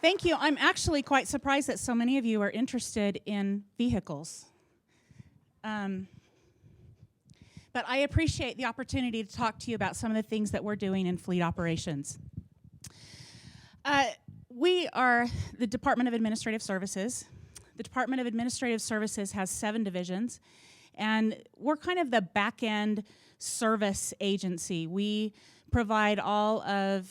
Thank you. I'm actually quite surprised that so many of you are interested in vehicles. But I appreciate the opportunity to talk to you about some of the things that we're doing in fleet operations. We are the Department of Administrative Services. The Department of Administrative Services has 7 divisions, and we're kind of the back-end service agency. We provide all of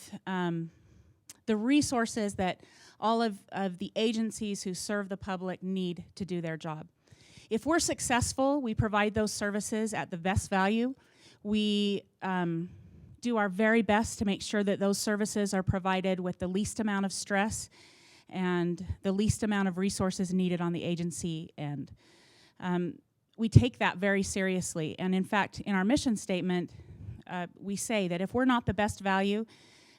the resources that all of the agencies who serve the public need to do their job. If we're successful, we provide those services at the best value. We do our very best to make sure that those services are provided with the least amount of stress and the least amount of resources needed on the agency end. We take that very seriously, and in fact, in our mission statement, we say that if we're not the best value,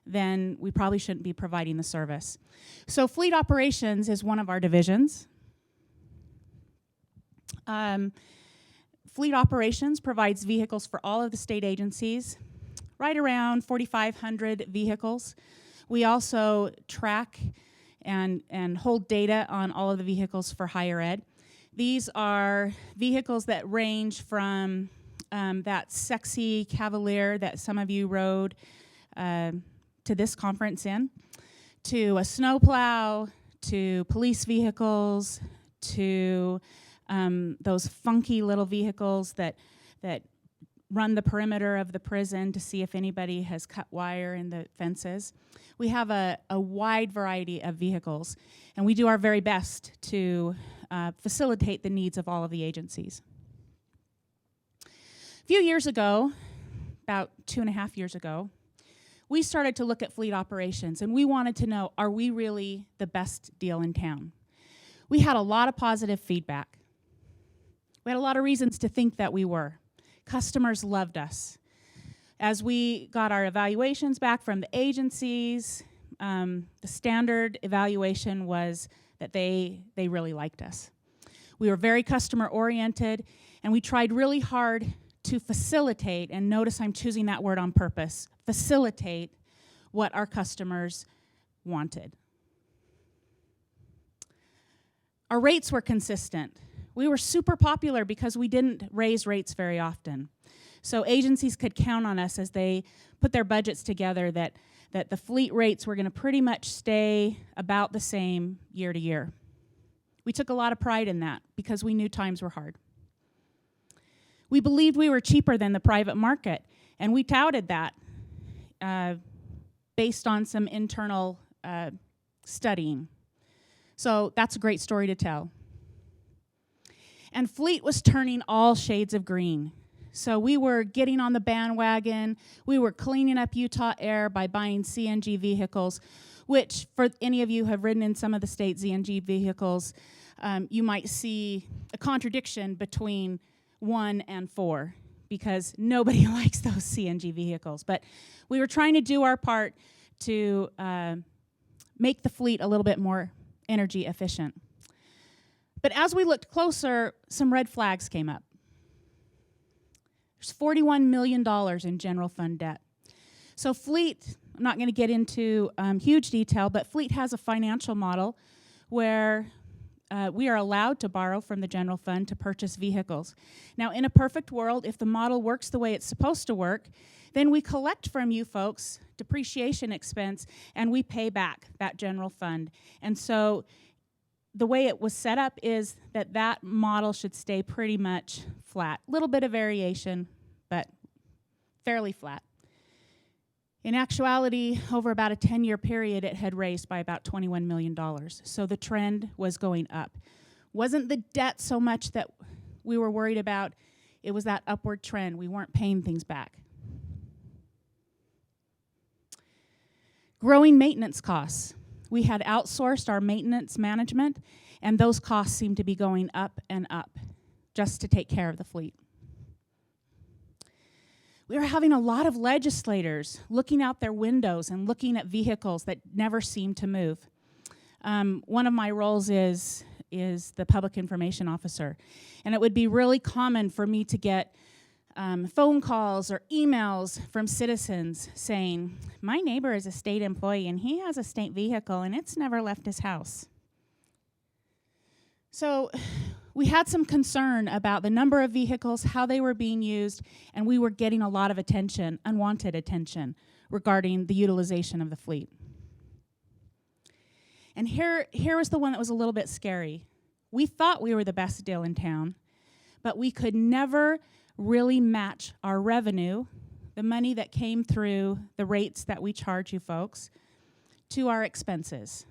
then we probably shouldn't be providing the service. So fleet operations is one of our divisions. Fleet operations provides vehicles for all of the state agencies, right around 4,500 vehicles. We also track and hold data on all of the vehicles for higher ed. These are vehicles that range from that sexy Cavalier that some of you rode to this conference in, to a snowplow, to police vehicles, to those funky little vehicles that run the perimeter of the prison to see if anybody has cut wire in the fences. We have a wide variety of vehicles, and we do our very best to facilitate the needs of all of the agencies. A few years ago, about 2.5 years ago, we started to look at fleet operations, and we wanted to know, are we really the best deal in town? We had a lot of positive feedback. We had a lot of reasons to think that we were. Customers loved us. As we got our evaluations back from the agencies, the standard evaluation was that they really liked us. We were very customer-oriented, and we tried really hard to facilitate, and notice I'm choosing that word on purpose, facilitate what our customers wanted. Our rates were consistent. We were super popular because we didn't raise rates very often. So agencies could count on us as they put their budgets together that the fleet rates were going to pretty much stay about the same year to year. We took a lot of pride in that because we knew times were hard. We believed we were cheaper than the private market, and we touted that based on some internal studying. So that's a great story to tell. And fleet was turning all shades of green. So we were getting on the bandwagon. We were cleaning up Utah air by buying CNG vehicles, which for any of you who have ridden in some of the state CNG vehicles, you might see a contradiction between 1 and 4 because nobody likes those CNG vehicles. But we were trying to do our part to make the fleet a little bit more energy efficient. But as we looked closer, some red flags came up. There's $41 million in general fund debt. So fleet, I'm not going to get into huge detail, but fleet has a financial model where we are allowed to borrow from the general fund to purchase vehicles. Now, in a perfect world, if the model works the way it's supposed to work, then we collect from you folks depreciation expense, and we pay back that general fund. And so the way it was set up is that that model should stay pretty much flat. A little bit of variation, but fairly flat. In actuality, over about a 10-year period, it had raised by about $21 million. So the trend was going up. Wasn't the debt so much that we were worried about, it was that upward trend. We weren't paying things back. Growing maintenance costs. We had outsourced our maintenance management, and those costs seemed to be going up and up just to take care of the fleet. We were having a lot of legislators looking out their windows and looking at vehicles that never seemed to move. One of my roles is the public information officer, and it would be really common for me to get phone calls or emails from citizens saying, my neighbor is a state employee and he has a state vehicle and it's never left his house. So we had some concern about the number of vehicles, how they were being used, and we were getting a lot of attention, unwanted attention, regarding the utilization of the fleet. And here was the one that was a little bit scary. We thought we were the best deal in town, but we could never really match our revenue, the money that came through the rates that we charge you folks, to our expenses.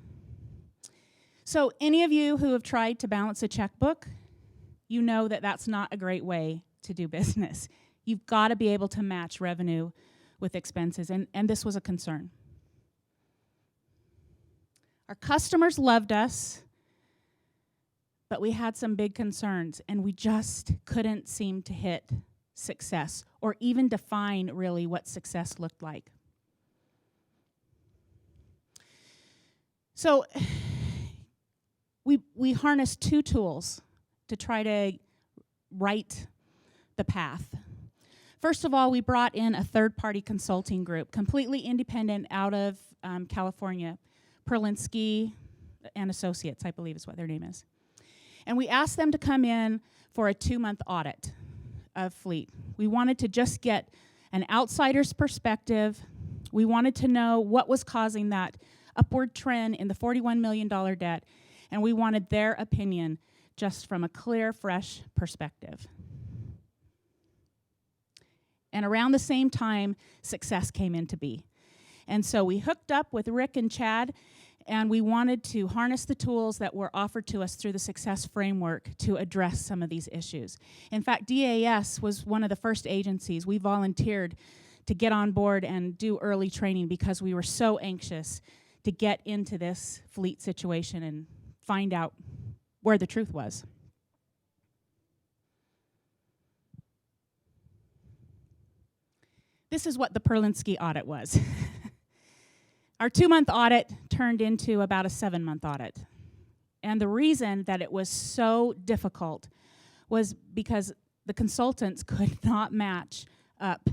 So any of you who have tried to balance a checkbook, you know that that's not a great way to do business. You've got to be able to match revenue with expenses, and this was a concern. Our customers loved us, but we had some big concerns, and we just couldn't seem to hit success or even define really what success looked like. So we harnessed two tools to try to right the path. First of all, we brought in a third-party consulting group, completely independent out of California, Perlinsky and Associates, I believe is what their name is. And we asked them to come in for a 2-month audit of fleet. We wanted to just get an outsider's perspective. We wanted to know what was causing that upward trend in the $41 million debt, and we wanted their opinion just from a clear, fresh perspective. And around the same time, success came into be. And so we hooked up with Rick and Chad, and we wanted to harness the tools that were offered to us through the Success Framework to address some of these issues. In fact, DAS was one of the first agencies we volunteered to get on board and do early training because we were so anxious to get into this fleet situation and find out where the truth was. This is what the Perlinsky audit was. Our 2-month audit turned into about a 7-month audit. And the reason that it was so difficult was because the consultants could not match up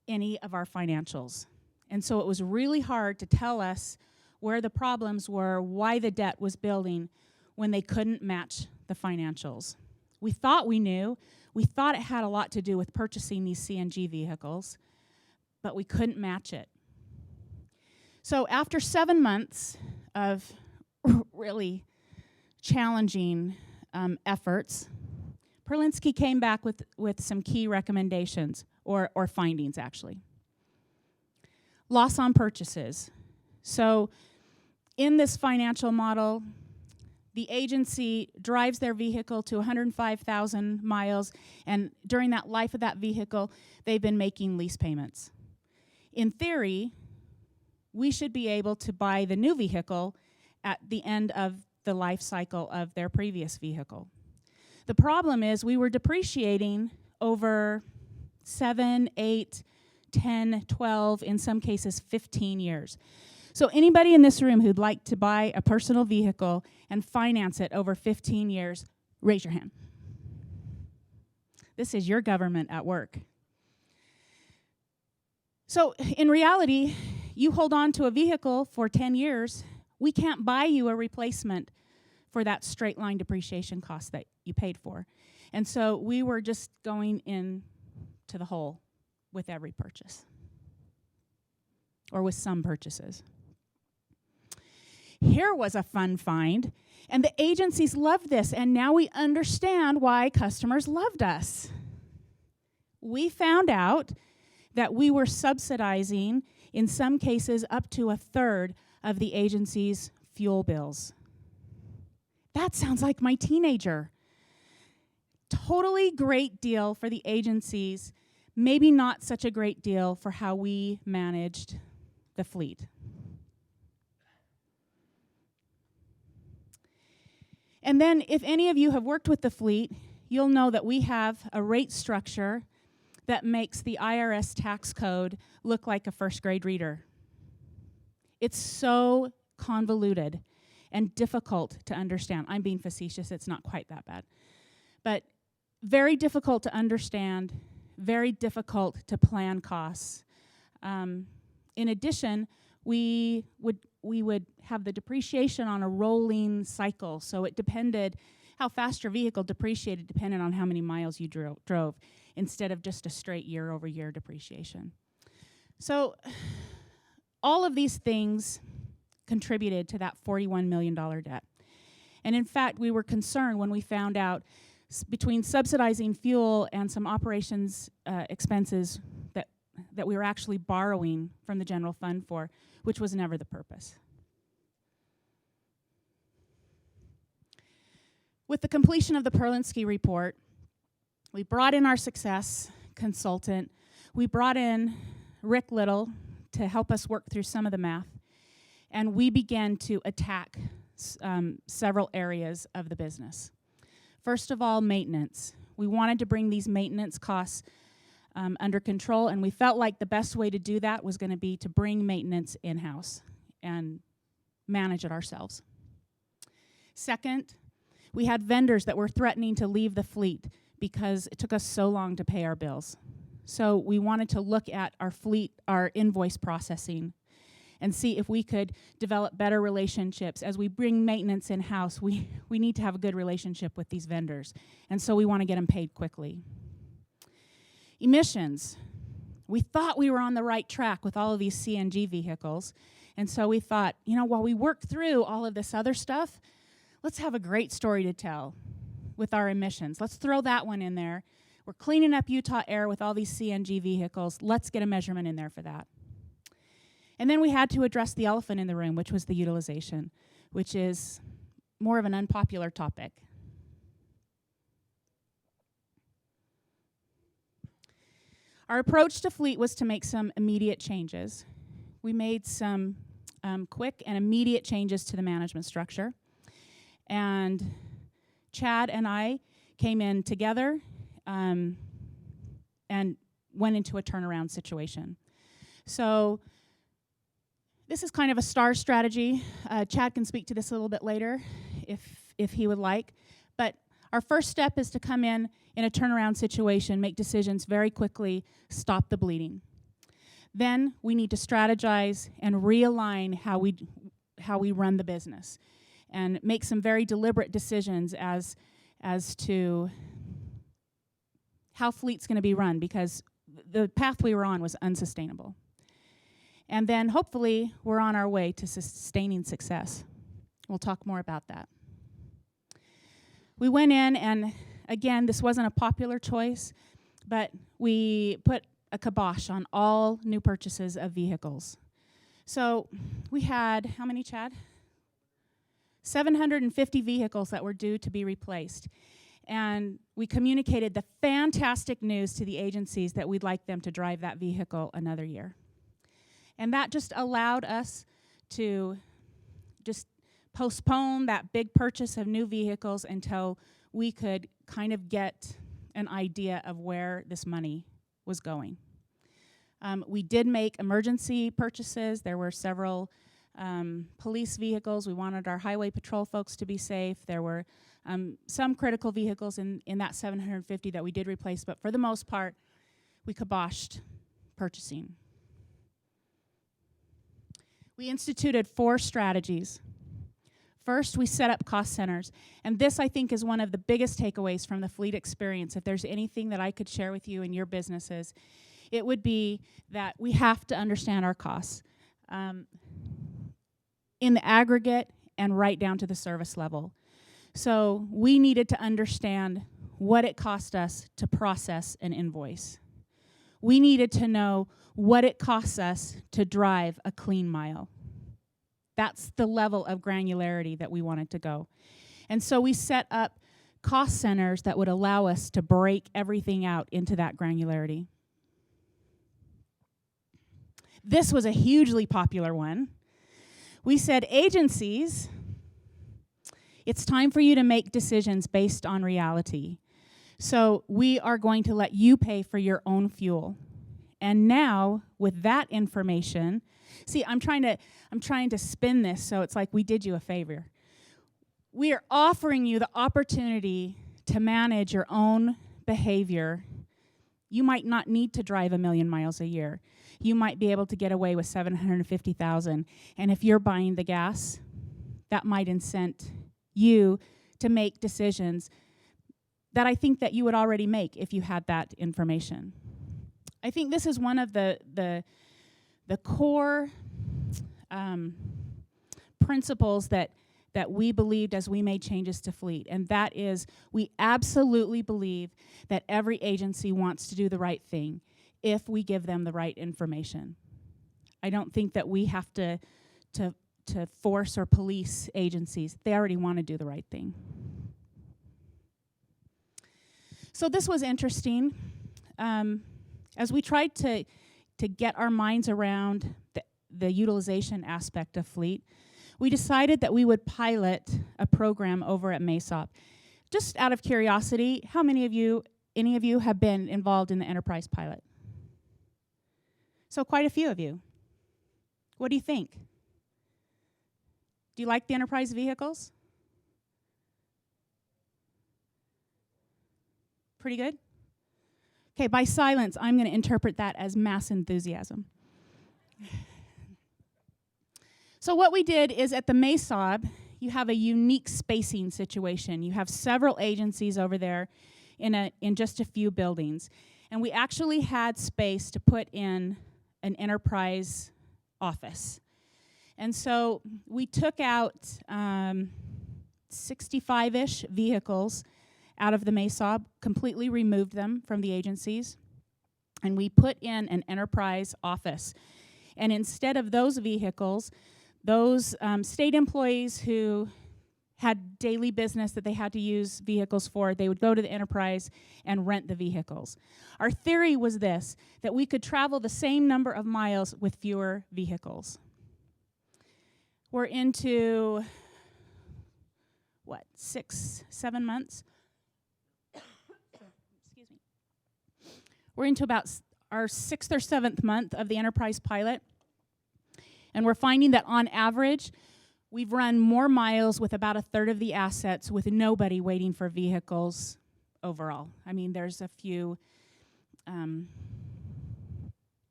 any of our financials. And so it was really hard to tell us where the problems were, why the debt was building, when they couldn't match the financials. We thought we knew. We thought it had a lot to do with purchasing these CNG vehicles, but we couldn't match it. So after 7 months of really challenging efforts, Perlinsky came back with some key recommendations, or findings, actually. Loss on purchases. So in this financial model, the agency drives their vehicle to 105,000 miles, and during that life of that vehicle, they've been making lease payments. In theory, we should be able to buy the new vehicle at the end of the life cycle of their previous vehicle. The problem is we were depreciating over 7, 8, 10, 12, in some cases 15 years. So anybody in this room who'd like to buy a personal vehicle and finance it over 15 years, raise your hand. This is your government at work. So in reality, you hold on to a vehicle for 10 years, we can't buy you a replacement for that straight line depreciation cost that you paid for. And so we were just going in to the hole with every purchase, or with some purchases. Here was a fun find, and the agencies loved this, and now we understand why customers loved us. We found out that we were subsidizing, in some cases, up to 1/3 of the agency's fuel bills. That sounds like my teenager. Totally great deal for the agencies, maybe not such a great deal for how we managed the fleet. And then if any of you have worked with the fleet, you'll know that we have a rate structure that makes the IRS tax code look like a first grade reader. It's so convoluted and difficult to understand. I'm being facetious, it's not quite that bad. But very difficult to understand, very difficult to plan costs. In addition, we would have the depreciation on a rolling cycle, so it depended how fast your vehicle depreciated depended on how many miles you drove, instead of just a straight year-over-year depreciation. So all of these things contributed to that $41 million debt. And in fact, we were concerned when we found out between subsidizing fuel and some operations expenses that we were actually borrowing from the general fund for, which was never the purpose. With the completion of the Perlinsky report, we brought in our success consultant. We brought in Rick Little to help us work through some of the math, and we began to attack several areas of the business. First of all, maintenance. We wanted to bring these maintenance costs under control, and we felt like the best way to do that was going to be to bring maintenance in-house and manage it ourselves. Second, we had vendors that were threatening to leave the fleet because it took us so long to pay our bills. So we wanted to look at our fleet, our invoice processing, and see if we could develop better relationships. As we bring maintenance in-house, we need to have a good relationship with these vendors, and so we want to get them paid quickly. Emissions. We thought we were on the right track with all of these CNG vehicles, and so we thought, while we work through all of this other stuff, let's have a great story to tell with our emissions. Let's throw that one in there. We're cleaning up Utah air with all these CNG vehicles. Let's get a measurement in there for that. And then we had to address the elephant in the room, which was the utilization, which is more of an unpopular topic. Our approach to fleet was to make some immediate changes. We made some quick and immediate changes to the management structure. And Chad and I came in together and went into a turnaround situation. So this is kind of a STAR strategy. Chad can speak to this a little bit later if he would like. But our first step is to come in a turnaround situation, make decisions very quickly, stop the bleeding. Then we need to strategize and realign how we run the business and make some very deliberate decisions as to how fleet's going to be run, because the path we were on was unsustainable. And then hopefully we're on our way to sustaining success. We'll talk more about that. We went in, and again, this wasn't a popular choice, but we put a kibosh on all new purchases of vehicles. So we had, how many, Chad? 750 vehicles that were due to be replaced. And we communicated the fantastic news to the agencies that we'd like them to drive that vehicle another year. And that just allowed us to just postpone that big purchase of new vehicles until we could kind of get an idea of where this money was going. We did make emergency purchases. There were several police vehicles. We wanted our highway patrol folks to be safe. There were some critical vehicles in that 750 that we did replace, but for the most part, we kiboshed purchasing. We instituted 4 strategies. First, we set up cost centers, and this, I think, is one of the biggest takeaways from the fleet experience. If there's anything that I could share with you in your businesses, it would be that we have to understand our costs in the aggregate and right down to the service level. So we needed to understand what it cost us to process an invoice. We needed to know what it costs us to drive a clean mile. That's the level of granularity that we wanted to go. And so we set up cost centers that would allow us to break everything out into that granularity. This was a hugely popular one. We said, agencies, it's time for you to make decisions based on reality. So we are going to let you pay for your own fuel. And now, with that information, see, I'm trying to spin this so it's like we did you a favor. We are offering you the opportunity to manage your own behavior You might not need to drive 1 million miles a year. You might be able to get away with 750,000. And if you're buying the gas, that might incent you to make decisions that I think that you would already make if you had that information. I think this is one of the core principles that we believed as we made changes to fleet, and that is we absolutely believe that every agency wants to do the right thing if we give them the right information. I don't think that we have to force or police agencies. They already want to do the right thing. So this was interesting. As we tried to get our minds around the utilization aspect of fleet, we decided that we would pilot a program over at MESOP. Just out of curiosity, how many of you, any of you have been involved in the enterprise pilot? So quite a few of you. What do you think? Do you like the enterprise vehicles? Pretty good? Okay, by silence, I'm going to interpret that as mass enthusiasm. So what we did is at the MESOB, you have a unique spacing situation. You have several agencies over there in just a few buildings. And we actually had space to put in an enterprise office. And so we took out 65-ish vehicles out of the MESOB, completely removed them from the agencies, and we put in an enterprise office. And instead of those vehicles, those state employees who had daily business that they had to use vehicles for, they would go to the enterprise and rent the vehicles. Our theory was this, that we could travel the same number of miles with fewer vehicles. We're into, 6, 7 months? Excuse me. We're into about our 6th or 7th month of the enterprise pilot. And we're finding that on average, we've run more miles with about a third of the assets with nobody waiting for vehicles overall. I mean, there's a few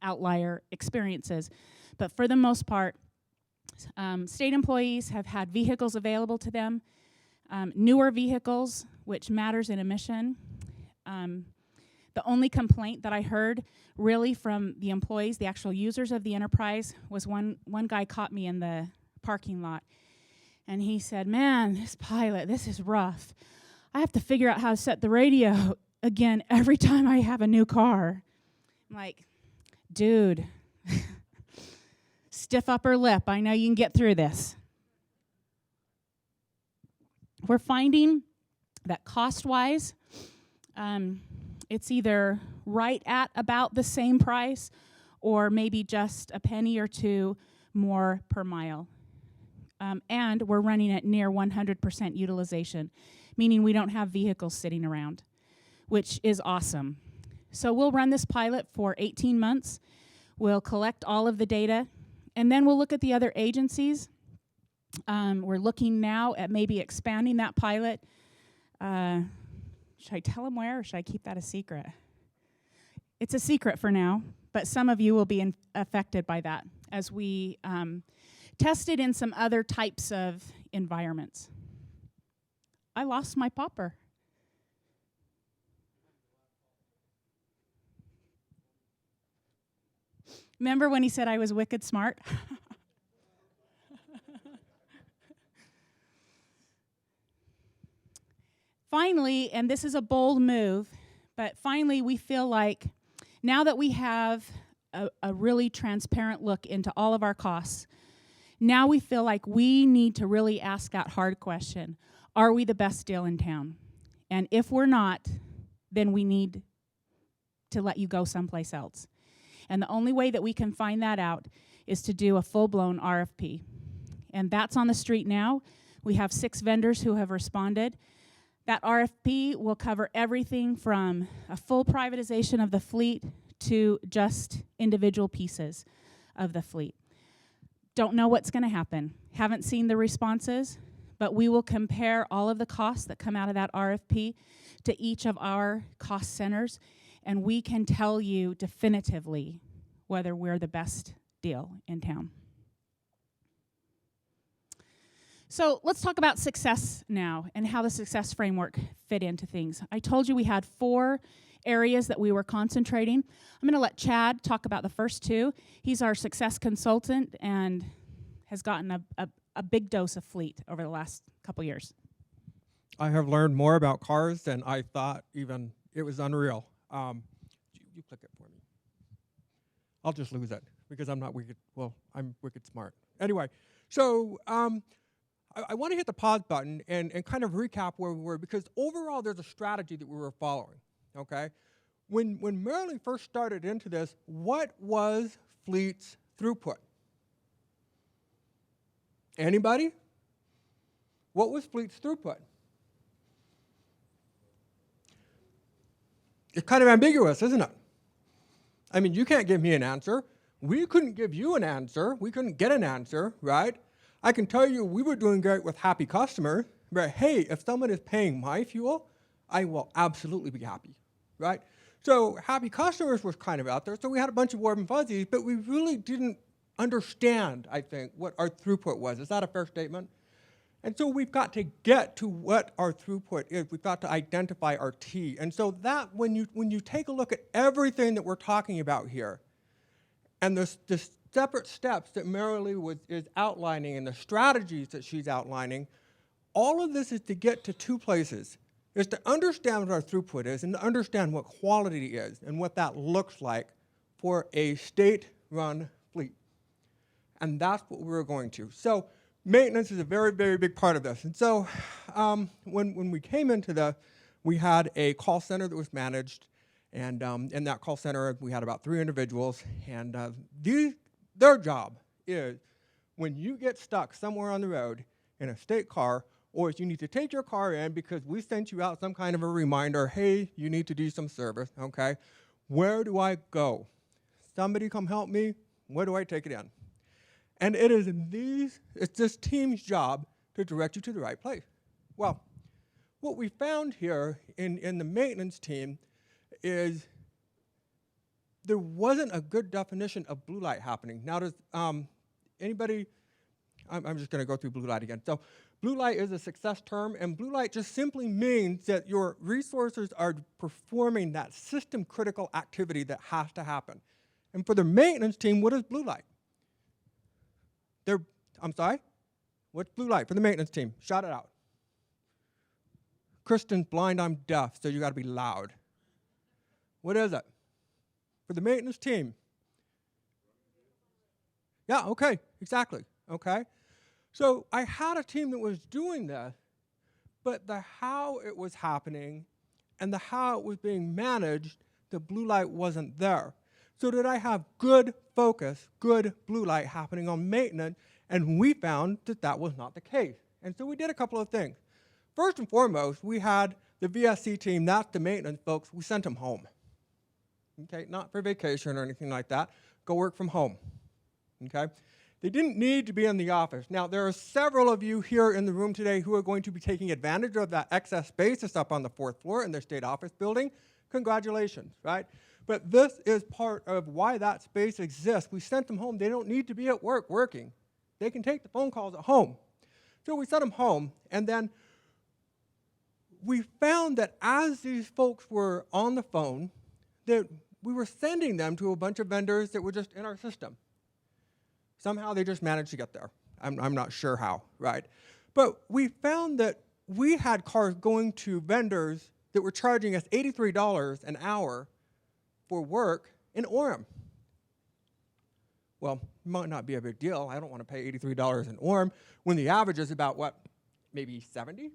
outlier experiences. But for the most part, state employees have had vehicles available to them, newer vehicles, which matters in a mission. The only complaint that I heard really from the employees, the actual users of the enterprise, was one guy caught me in the parking lot. And he said, "Man, this pilot, this is rough. I have to figure out how to set the radio again every time I have a new car." I'm like, dude, stiff upper lip. I know you can get through this. We're finding that cost-wise, it's either right at about the same price or maybe just a penny or two more per mile. And we're running at near 100% utilization, meaning we don't have vehicles sitting around, which is awesome. So we'll run this pilot for 18 months. We'll collect all of the data, and then we'll look at the other agencies. We're looking now at maybe expanding that pilot. Should I tell them where, or should I keep that a secret? It's a secret for now, but some of you will be affected by that as we test it in some other types of environments. I lost my popper. Remember when he said I was wicked smart? Finally, and this is a bold move, but finally we feel like now that we have a really transparent look into all of our costs, now we feel like we need to really ask that hard question. Are we the best deal in town? And if we're not, then we need to let you go someplace else. And the only way that we can find that out is to do a full-blown RFP. And that's on the street now. We have 6 vendors who have responded. That RFP will cover everything from a full privatization of the fleet to just individual pieces of the fleet. Don't know what's going to happen. Haven't seen the responses, but we will compare all of the costs that come out of that RFP to each of our cost centers, and we can tell you definitively whether we're the best deal in town. So let's talk about success now and how the success framework fit into things. I told you we had 4 areas that we were concentrating. I'm going to let Chad talk about the first 2. He's our success consultant and has gotten a big dose of fleet over the last couple years. I have learned more about cars than I thought even. It was unreal. You click it for me. I'll just lose it because I'm not wicked. Well, I'm wicked smart. Anyway, so I want to hit the pause button and kind of recap where we were, because overall there's a strategy that we were following, okay? When Marilee first started into this, what was fleet's throughput? Anybody? What was fleet's throughput? It's kind of ambiguous, isn't it? I mean, you can't give me an answer. We couldn't give you an answer. We couldn't get an answer, right? I can tell you we were doing great with happy customers, but hey, if someone is paying my fuel, I will absolutely be happy, right? So happy customers was kind of out there, so we had a bunch of warm and fuzzies, but we really didn't understand, I think, what our throughput was. Is that a fair statement? And so we've got to get to what our throughput is. We've got to identify our T. And so that, when you take a look at everything that we're talking about here, and the separate steps that Marilee is outlining and the strategies that she's outlining, all of this is to get to 2 places. Is to understand what our throughput is and to understand what quality is and what that looks like for a state-run fleet. And that's what we're going to. So maintenance is a very, very big part of this. And so when we came into we had a call center that was managed, and in that call center we had about 3 individuals, and their job is, when you get stuck somewhere on the road in a state car, or if you need to take your car in because we sent you out some kind of a reminder, hey, you need to do some service, okay? Where do I go? Somebody come help me. Where do I take it in? And it's this team's job to direct you to the right place. Well, what we found here in the maintenance team is there wasn't a good definition of blue light happening. Now, does anybody, I'm just going to go through blue light again. So blue light is a success term, and blue light just simply means that your resources are performing that system critical activity that has to happen. And for the maintenance team, what is blue light? I'm sorry? What's blue light for the maintenance team? Shout it out. Kristen's blind, I'm deaf, so you got to be loud. What is it? For the maintenance team? Yeah, okay, exactly, okay? So I had a team that was doing this, but the how it was happening and the how it was being managed, the blue light wasn't there. So did I have good focus, good blue light happening on maintenance? And we found that that was not the case. And so we did a couple of things. First and foremost, we had the VSC team, that's the maintenance folks, we sent them home. Okay, not for vacation or anything like that. Go work from home, okay? They didn't need to be in the office. Now, there are several of you here in the room today who are going to be taking advantage of that excess space that's up on the 4th floor in their state office building. Congratulations, right? But this is part of why that space exists. We sent them home. They don't need to be at work working. They can take the phone calls at home. So we sent them home, and then we found that as these folks were on the phone, that we were sending them to a bunch of vendors that were just in our system. Somehow they just managed to get there. I'm not sure how, right? But we found that we had cars going to vendors that were charging us $83 an hour for work in Orem. Well, it might not be a big deal. I don't want to pay $83 in Orem when the average is about, what, maybe 70?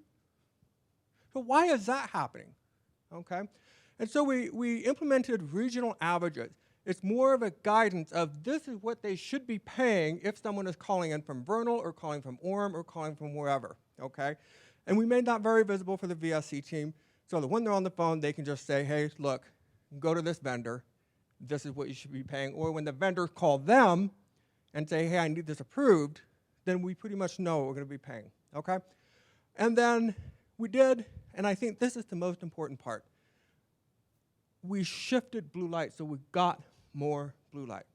So why is that happening? Okay? And so we implemented regional averages. It's more of a guidance of this is what they should be paying if someone is calling in from Vernal or calling from Orem or calling from wherever, okay? And we made that very visible for the VSC team so that when they're on the phone, they can just say, hey, look, go to this vendor. This is what you should be paying. Or when the vendors call them and say, hey, I need this approved, then we pretty much know what we're going to be paying, okay? And then we did, and I think this is the most important part. we shifted blue light, so we got more blue light.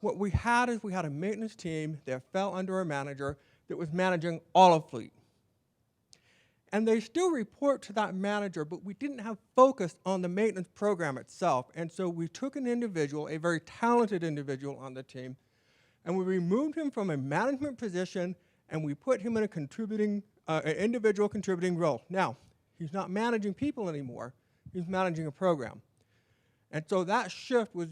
What we had is we had a maintenance team that fell under a manager that was managing all of fleet. And they still report to that manager, but we didn't have focus on the maintenance program itself. And so we took an individual, a very talented individual on the team, and we removed him from a management position, and we put him in a contributing, an individual contributing role. Now, he's not managing people anymore. He's managing a program. And so that shift was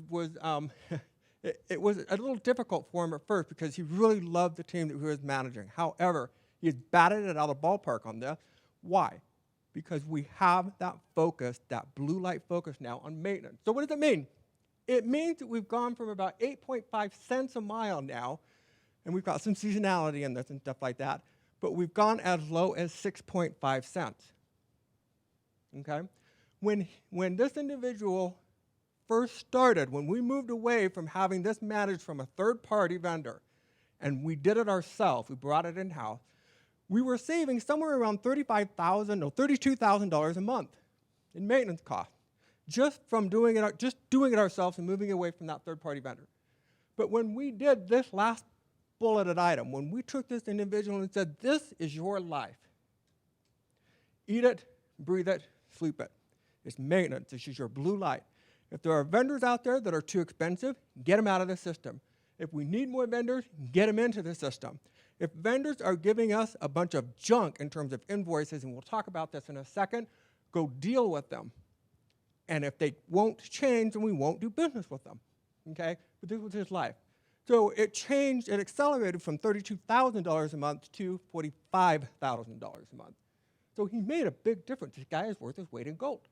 it was a little difficult for him at first because he really loved the team that he was managing. However, he's batted it out of the ballpark on this. Why? Because we have that focus, that blue light focus now on maintenance. So what does it mean? It means that we've gone from about 8.5 cents a mile now, and we've got some seasonality in this and stuff like that, but we've gone as low as 6.5 cents. Okay? When this individual first started, when we moved away from having this managed from a third-party vendor, and we did it ourselves, we brought it in-house, we were saving somewhere around $35,000 or $32,000 a month in maintenance costs, just from doing it ourselves and moving away from that third-party vendor. But when we did this last bulleted item, when we took this individual and said, this is your life, eat it, breathe it, sleep it. It's maintenance. This is your blue light. If there are vendors out there that are too expensive, get them out of the system. If we need more vendors, get them into the system. If vendors are giving us a bunch of junk in terms of invoices, and we'll talk about this in a second, go deal with them. And if they won't change, then we won't do business with them, okay? But this was his life. So it changed, it accelerated from $32,000 a month to $45,000 a month. So he made a big difference. This guy is worth his weight in gold.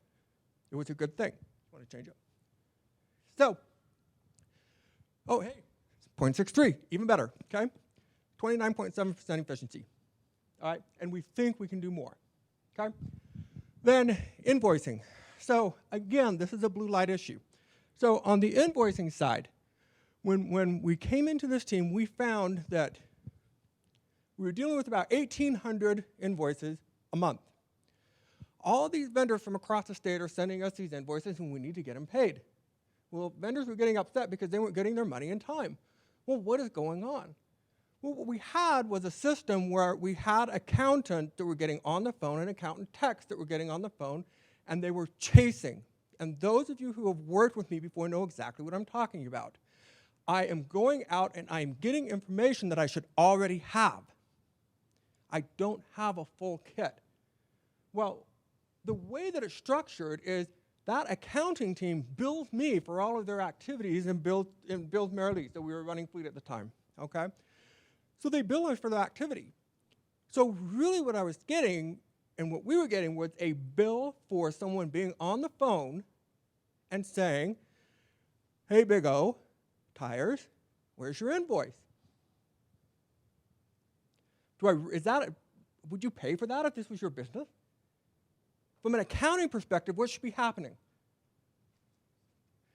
It was a good thing. I want to change it. So, oh, hey, 0.63, even better, okay? 29.7% efficiency, all right? And we think we can do more, okay? Then invoicing. So again, this is a blue light issue. So on the invoicing side, when we came into this team, we found that we were dealing with about 1,800 invoices a month. All these vendors from across the state are sending us these invoices, and we need to get them paid. Well, vendors were getting upset because they weren't getting their money in time. Well, what is going on? Well, what we had was a system where we had accountants that were getting on the phone and accountant techs that were getting on the phone, and they were chasing. And those of you who have worked with me before know exactly what I'm talking about. I am going out and I am getting information that I should already have. I don't have a full kit. Well, the way that it's structured is that accounting team bills me for all of their activities and bills Marilee, so we were running fleet at the time, okay? So they bill us for the activity. So really what I was getting and what we were getting was a bill for someone being on the phone and saying, hey, Big O, tires, where's your invoice? Would you pay for that if this was your business? From an accounting perspective, what should be happening?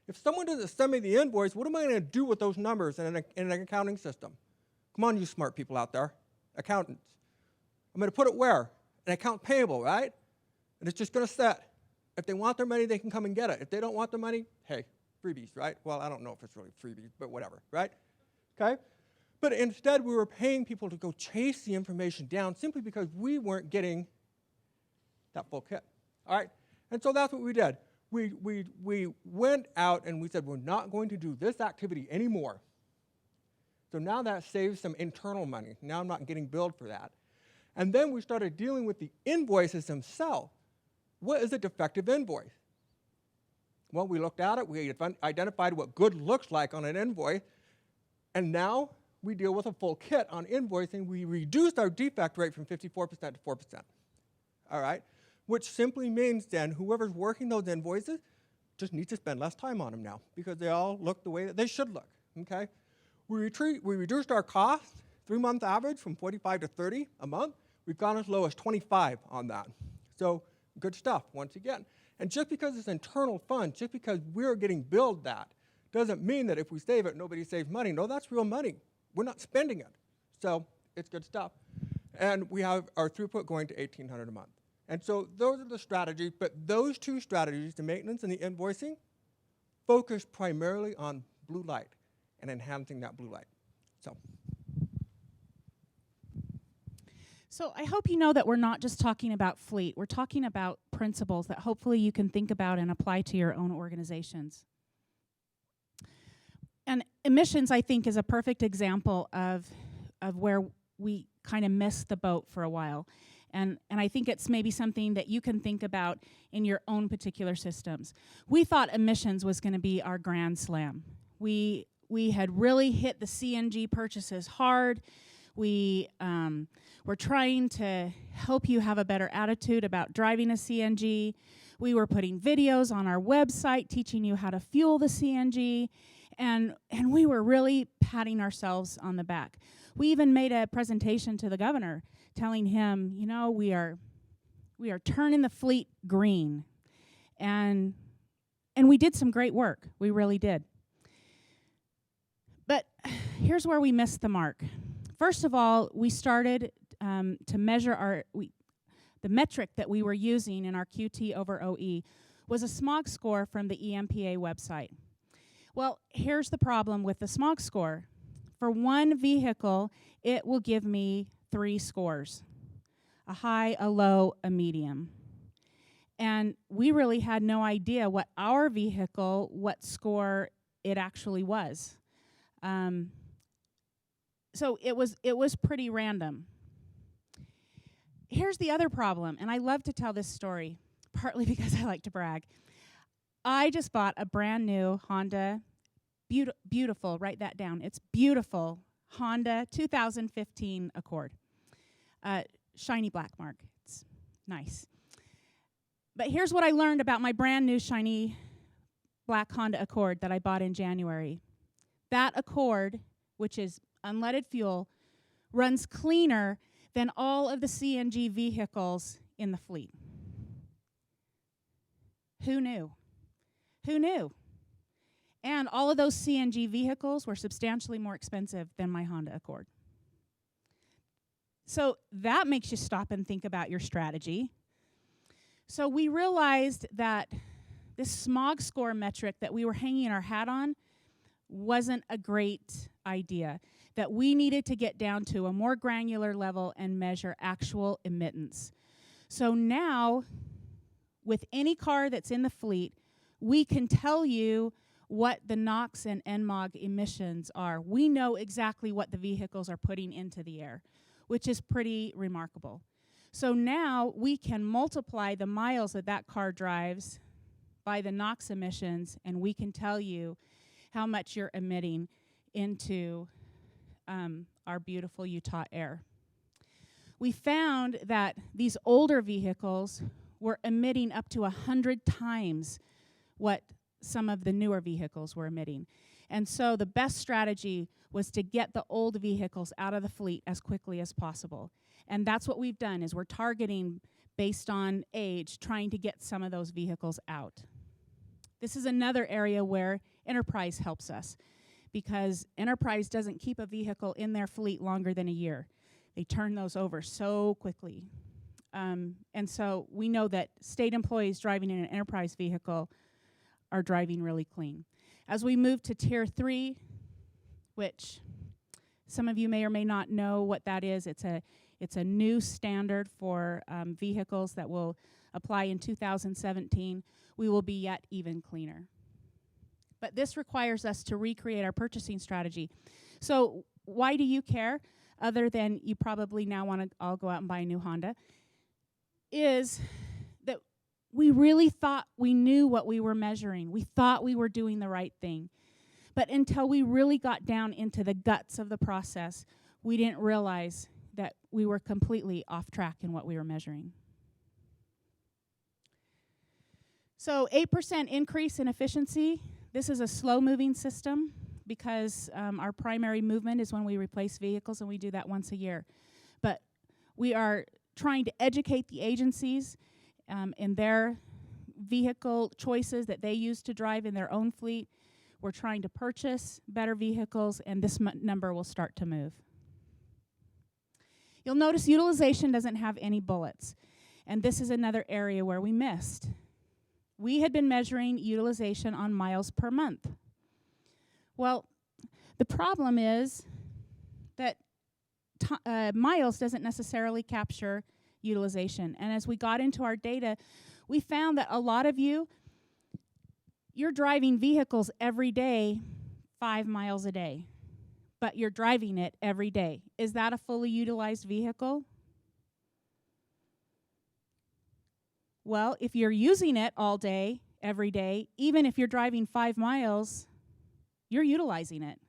If someone doesn't send me the invoice, what am I going to do with those numbers in an accounting system? Come on, you smart people out there, accountants. I'm going to put it where? An account payable, right? And it's just going to set. If they want their money, they can come and get it. If they don't want their money, hey, freebies, right? Well, I don't know if it's really freebies, but whatever, right? Okay? But instead, we were paying people to go chase the information down simply because we weren't getting that full kit, all right? And so that's what we did. We went out and we said, we're not going to do this activity anymore. So now that saves some internal money. Now I'm not getting billed for that. And then we started dealing with the invoices themselves. What is a defective invoice? Well, we looked at it, we identified what good looks like on an invoice, and now we deal with a full kit on invoicing. We reduced our defect rate from 54% to 4%, all right? Which simply means then whoever's working those invoices just needs to spend less time on them now because they all look the way that they should look, okay? We reduced our cost, 3-month average, from 45 to 30 a month. We've gone as low as 25 on that. So good stuff, once again. And just because it's internal funds, just because we're getting billed that, doesn't mean that if we save it, nobody saves money. No, that's real money. We're not spending it. So it's good stuff. And we have our throughput going to 1,800 a month. And so those are the strategies, but those two strategies, the maintenance and the invoicing, focus primarily on blue light and enhancing that blue light. So I hope you know that we're not just talking about fleet. We're talking about principles that hopefully you can think about and apply to your own organizations. And emissions, I think, is a perfect example of where we kind of missed the boat for a while. And I think it's maybe something that you can think about in your own particular systems. We thought emissions was going to be our grand slam. We had really hit the CNG purchases hard. We were trying to help you have a better attitude about driving a CNG. We were putting videos on our website teaching you how to fuel the CNG. And we were really patting ourselves on the back. We even made a presentation to the governor telling him, you know, we are turning the fleet green. And we did some great work. We really did. But here's where we missed the mark. First of all, we started to measure the metric that we were using in our QT over OE was a smog score from the EMPA website. Well, here's the problem with the smog score. For one vehicle, it will give me 3 scores, a high, a low, a medium. And we really had no idea what our vehicle, what score it actually was. So it was pretty random. Here's the other problem, and I love to tell this story, partly because I like to brag. I just bought a brand new Honda, beautiful, write that down, it's beautiful, Honda 2015 Accord. Shiny black mark, it's nice. But here's what I learned about my brand new shiny black Honda Accord that I bought in January. That Accord, which is unleaded fuel, runs cleaner than all of the CNG vehicles in the fleet. Who knew? Who knew? And all of those CNG vehicles were substantially more expensive than my Honda Accord. So that makes you stop and think about your strategy. So we realized that this smog score metric that we were hanging our hat on wasn't a great idea, that we needed to get down to a more granular level and measure actual emittance. So now, with any car that's in the fleet, we can tell you what the NOx and NMOG emissions are. We know exactly what the vehicles are putting into the air, which is pretty remarkable. So now we can multiply the miles that that car drives by the NOx emissions, and we can tell you how much you're emitting into our beautiful Utah air. We found that these older vehicles were emitting up to 100 times what some of the newer vehicles were emitting. And so the best strategy was to get the old vehicles out of the fleet as quickly as possible. And that's what we've done, is we're targeting based on age, trying to get some of those vehicles out. This is another area where Enterprise helps us, because Enterprise doesn't keep a vehicle in their fleet longer than a year. They turn those over so quickly. And so we know that state employees driving in an Enterprise vehicle are driving really clean. As we move to Tier 3, which some of you may or may not know what that is, it's a new standard for vehicles that will apply in 2017. We will be yet even cleaner. But this requires us to recreate our purchasing strategy. So why do you care, other than you probably now want to all go out and buy a new Honda, is that we really thought we knew what we were measuring. We thought we were doing the right thing. But until we really got down into the guts of the process, we didn't realize that we were completely off track in what we were measuring. So 8% increase in efficiency. This is a slow-moving system because our primary movement is when we replace vehicles, and we do that once a year. But we are trying to educate the agencies in their vehicle choices that they use to drive in their own fleet. We're trying to purchase better vehicles, and this number will start to move. You'll notice utilization doesn't have any bullets. And this is another area where we missed. We had been measuring utilization on miles per month. Well, the problem is that miles doesn't necessarily capture utilization. And as we got into our data, we found that a lot of you're driving vehicles every day, 5 miles a day, but you're driving it every day. Is that a fully utilized vehicle? Well, if you're using it all day, every day, even if you're driving 5 miles, you're utilizing it.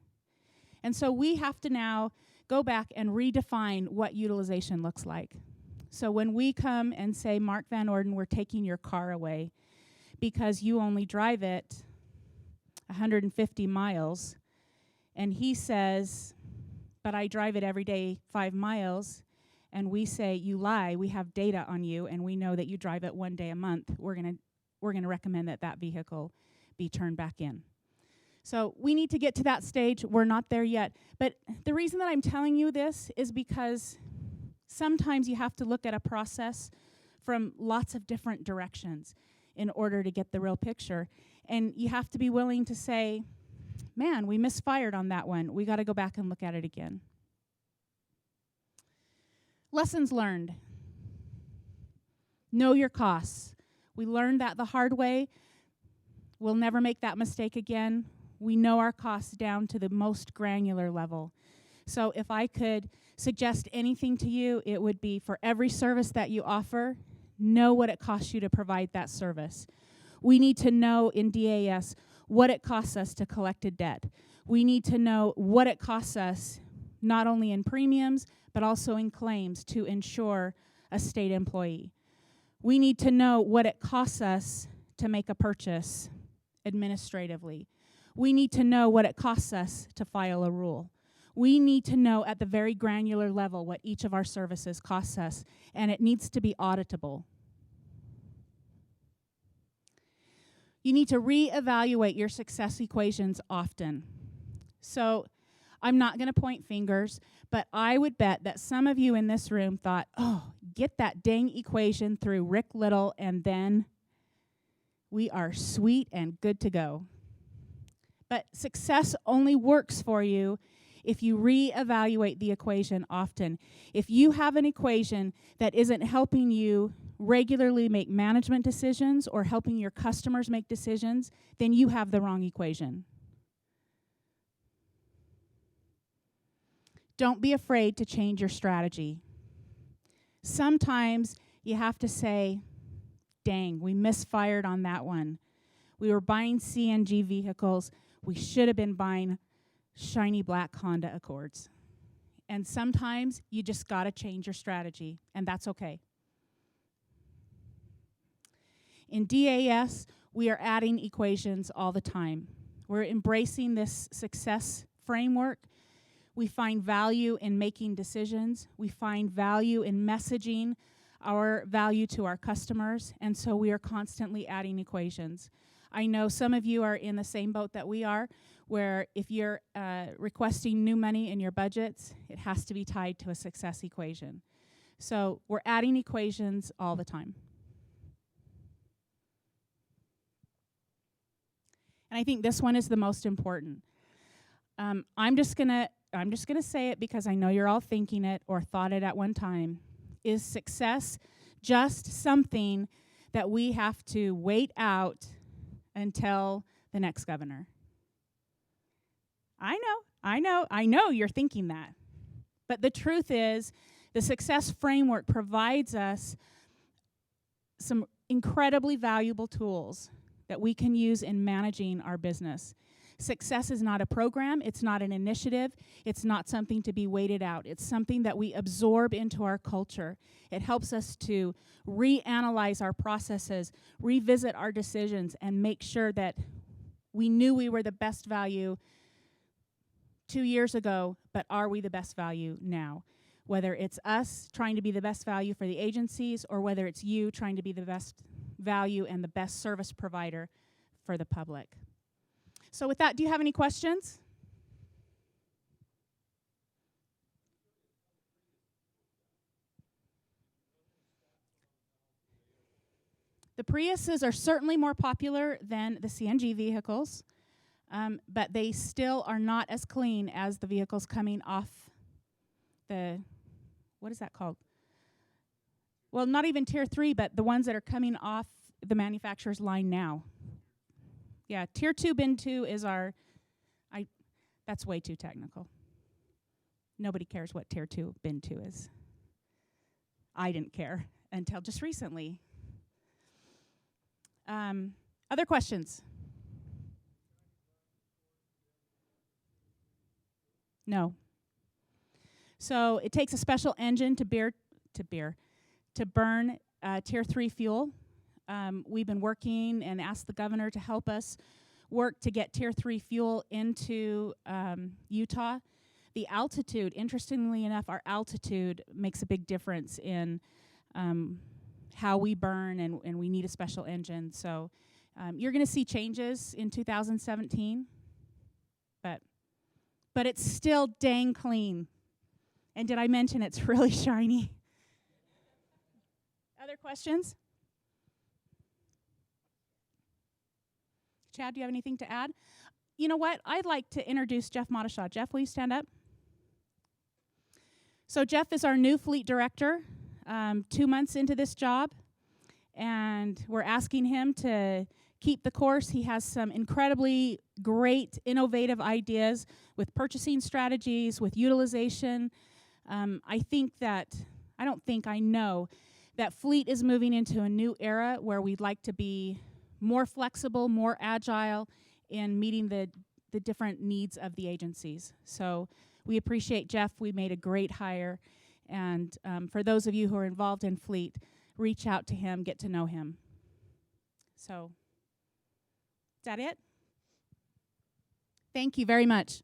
And so we have to now go back and redefine what utilization looks like. So when we come and say, Mark Van Orden, we're taking your car away because you only drive it 150 miles, and he says, but I drive it every day 5 miles, and we say, you lie, we have data on you, and we know that you drive it 1 day a month, we're gonna recommend that vehicle be turned back in. So we need to get to that stage. We're not there yet. But the reason that I'm telling you this is because sometimes you have to look at a process from lots of different directions in order to get the real picture. And you have to be willing to say, man, we misfired on that one. We got to go back and look at it again. Lessons learned. Know your costs. We learned that the hard way. We'll never make that mistake again. We know our costs down to the most granular level. So if I could suggest anything to you, it would be for every service that you offer, know what it costs you to provide that service. We need to know in DAS what it costs us to collect a debt. We need to know what it costs us, not only in premiums, but also in claims to insure a state employee. We need to know what it costs us to make a purchase administratively. We need to know what it costs us to file a rule. We need to know at the very granular level what each of our services costs us, and it needs to be auditable. You need to reevaluate your success equations often. So I'm not going to point fingers, but I would bet that some of you in this room thought, oh, get that dang equation through Rick Little, and then we are sweet and good to go. But success only works for you if you reevaluate the equation often. If you have an equation that isn't helping you regularly make management decisions or helping your customers make decisions, then you have the wrong equation. Don't be afraid to change your strategy. Sometimes you have to say, dang, we misfired on that one. We were buying CNG vehicles. We should have been buying shiny black Honda Accords. And sometimes you just got to change your strategy, and that's okay. In DAS, we are adding equations all the time. We're embracing this success framework. We find value in making decisions. We find value in messaging our value to our customers, and so we are constantly adding equations. I know some of you are in the same boat that we are, where if you're requesting new money in your budgets, it has to be tied to a success equation. So we're adding equations all the time. And I think this one is the most important. I'm just gonna say it because I know you're all thinking it or thought it at one time. Is success just something that we have to wait out until the next governor? I know you're thinking that. But the truth is, the success framework provides us some incredibly valuable tools that we can use in managing our business. Success is not a program, it's not an initiative, it's not something to be waited out. It's something that we absorb into our culture. It helps us to reanalyze our processes, revisit our decisions, and make sure that we knew we were the best value 2 years ago, but are we the best value now? Whether it's us trying to be the best value for the agencies, or whether it's you trying to be the best value and the best service provider for the public. So with that, do you have any questions? The Priuses are certainly more popular than the CNG vehicles, but they still are not as clean as the vehicles coming off the, what is that called? Well, not even Tier 3, but the ones that are coming off the manufacturer's line now. Yeah, Tier 2, Bin 2 is our, that's way too technical. Nobody cares what Tier 2, Bin 2 is. I didn't care until just recently. Other questions? No. So it takes a special engine to burn Tier 3 fuel. We've been working and asked the governor to help us work to get Tier 3 fuel into Utah. The altitude, interestingly enough, our altitude makes a big difference in how we burn, and we need a special engine. So you're going to see changes in 2017, but it's still dang clean. And did I mention it's really shiny? Other questions? Chad, do you have anything to add? You know what? I'd like to introduce Jeff Modishaw. Jeff, will you stand up? So Jeff is our new fleet director, 2 months into this job, and we're asking him to keep the course. He has some incredibly great, innovative ideas with purchasing strategies, with utilization. I know that fleet is moving into a new era where we'd like to be more flexible, more agile in meeting the different needs of the agencies. So we appreciate Jeff. We made a great hire. And for those of you who are involved in fleet, reach out to him, get to know him. So, is that it? Thank you very much.